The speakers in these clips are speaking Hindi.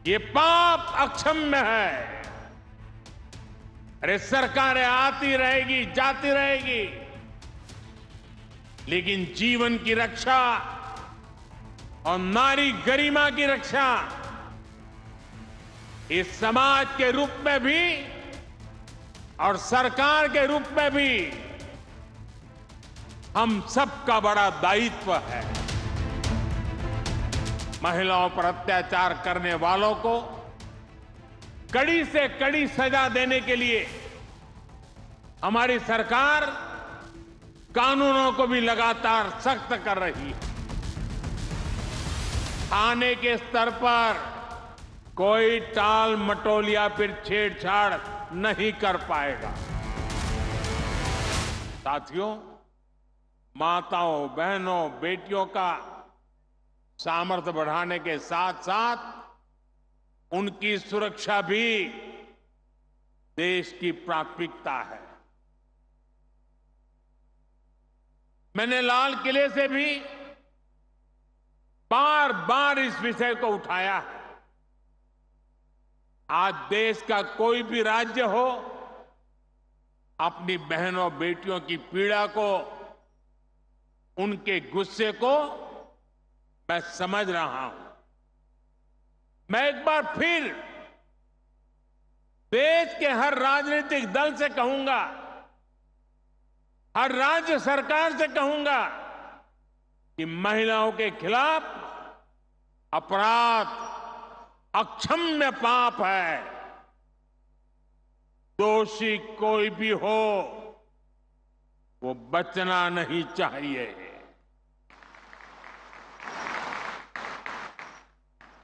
ये पाप अक्षम्य है। अरे सरकारें आती रहेगी, जाती रहेगी, लेकिन जीवन की रक्षा और नारी गरिमा की रक्षा इस समाज के रूप में भी और सरकार के रूप में भी हम सबका बड़ा दायित्व है। महिलाओं पर अत्याचार करने वालों को कड़ी से कड़ी सजा देने के लिए हमारी सरकार कानूनों को भी लगातार सख्त कर रही है। थाने के स्तर पर कोई टाल मटोल या फिर छेड़छाड़ नहीं कर पाएगा। साथियों, माताओं, बहनों, बेटियों का सामर्थ्य बढ़ाने के साथ साथ उनकी सुरक्षा भी देश की प्राथमिकता है। मैंने लाल किले से भी बार बार इस विषय को उठाया है। आज देश का कोई भी राज्य हो, अपनी बहनों बेटियों की पीड़ा को, उनके गुस्से को मैं समझ रहा हूं। मैं एक बार फिर देश के हर राजनीतिक दल से कहूंगा, हर राज्य सरकार से कहूंगा कि महिलाओं के खिलाफ अपराध अक्षम्य पाप है। दोषी कोई भी हो, वो बचना नहीं चाहिए।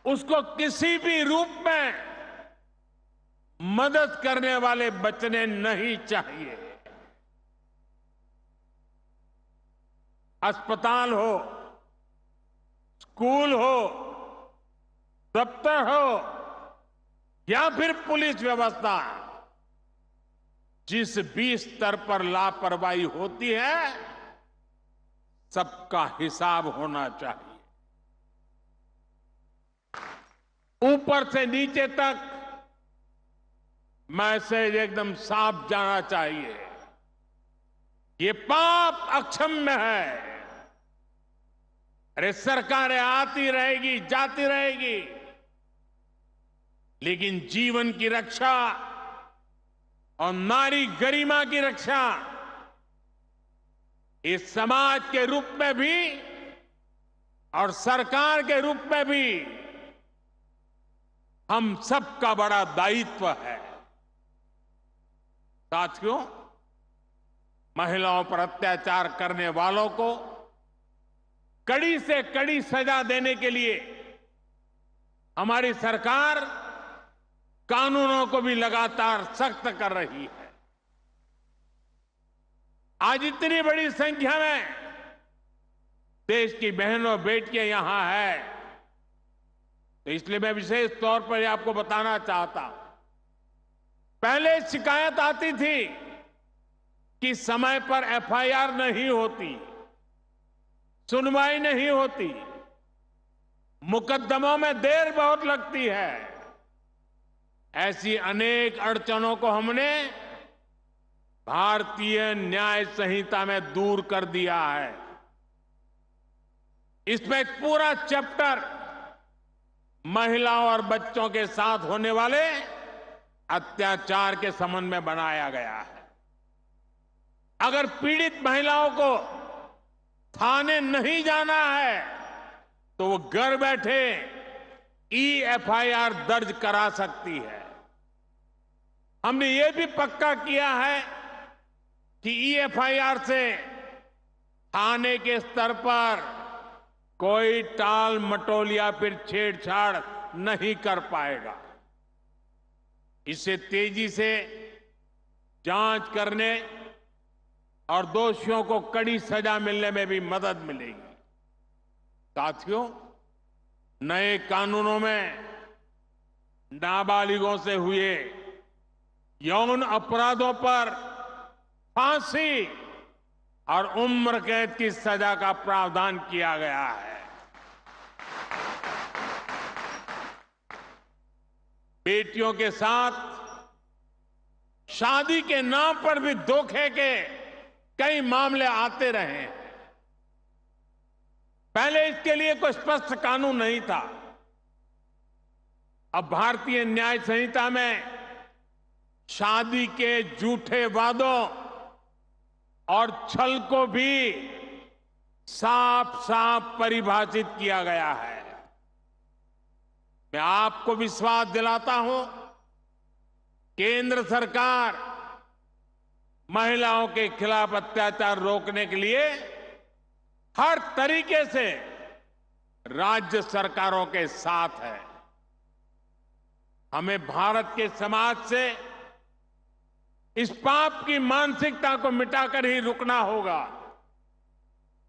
उसको किसी भी रूप में मदद करने वाले बचने नहीं चाहिए। अस्पताल हो, स्कूल हो, दफ्तर हो या फिर पुलिस व्यवस्था, जिस भी स्तर पर लापरवाही होती है, सबका हिसाब होना चाहिए। ऊपर से नीचे तक मैसेज एकदम साफ जाना चाहिए। ये पाप अक्षम्य है। अरे सरकारें आती रहेगी, जाती रहेगी, लेकिन जीवन की रक्षा और नारी गरिमा की रक्षा इस समाज के रूप में भी और सरकार के रूप में भी हम सबका बड़ा दायित्व है। साथियों, महिलाओं पर अत्याचार करने वालों को कड़ी से कड़ी सजा देने के लिए हमारी सरकार कानूनों को भी लगातार सख्त कर रही है। आज इतनी बड़ी संख्या में देश की बहनों बेटियां यहां है, तो इसलिए मैं विशेष तौर पर आपको बताना चाहता हूं। पहले शिकायत आती थी कि समय पर एफआईआर नहीं होती, सुनवाई नहीं होती, मुकदमों में देर बहुत लगती है। ऐसी अनेक अड़चनों को हमने भारतीय न्याय संहिता में दूर कर दिया है। इसमें एक पूरा चैप्टर महिलाओं और बच्चों के साथ होने वाले अत्याचार के संबंध में बनाया गया है। अगर पीड़ित महिलाओं को थाने नहीं जाना है तो वो घर बैठे एफआईआर दर्ज करा सकती है। हमने ये भी पक्का किया है कि एफआईआर से थाने के स्तर पर कोई टाल मटोल या फिर छेड़छाड़ नहीं कर पाएगा। इससे तेजी से जांच करने और दोषियों को कड़ी सजा मिलने में भी मदद मिलेगी। साथियों, नए कानूनों में नाबालिगों से हुए यौन अपराधों पर फांसी और उम्र कैद की सजा का प्रावधान किया गया है। बेटियों के साथ शादी के नाम पर भी धोखे के कई मामले आते रहे हैं। पहले इसके लिए कोई स्पष्ट कानून नहीं था। अब भारतीय न्याय संहिता में शादी के झूठे वादों और छल को भी साफ साफ परिभाषित किया गया है। मैं आपको विश्वास दिलाता हूं, केंद्र सरकार महिलाओं के खिलाफ अत्याचार रोकने के लिए हर तरीके से राज्य सरकारों के साथ है। हमें भारत के समाज से इस पाप की मानसिकता को मिटाकर ही रुकना होगा।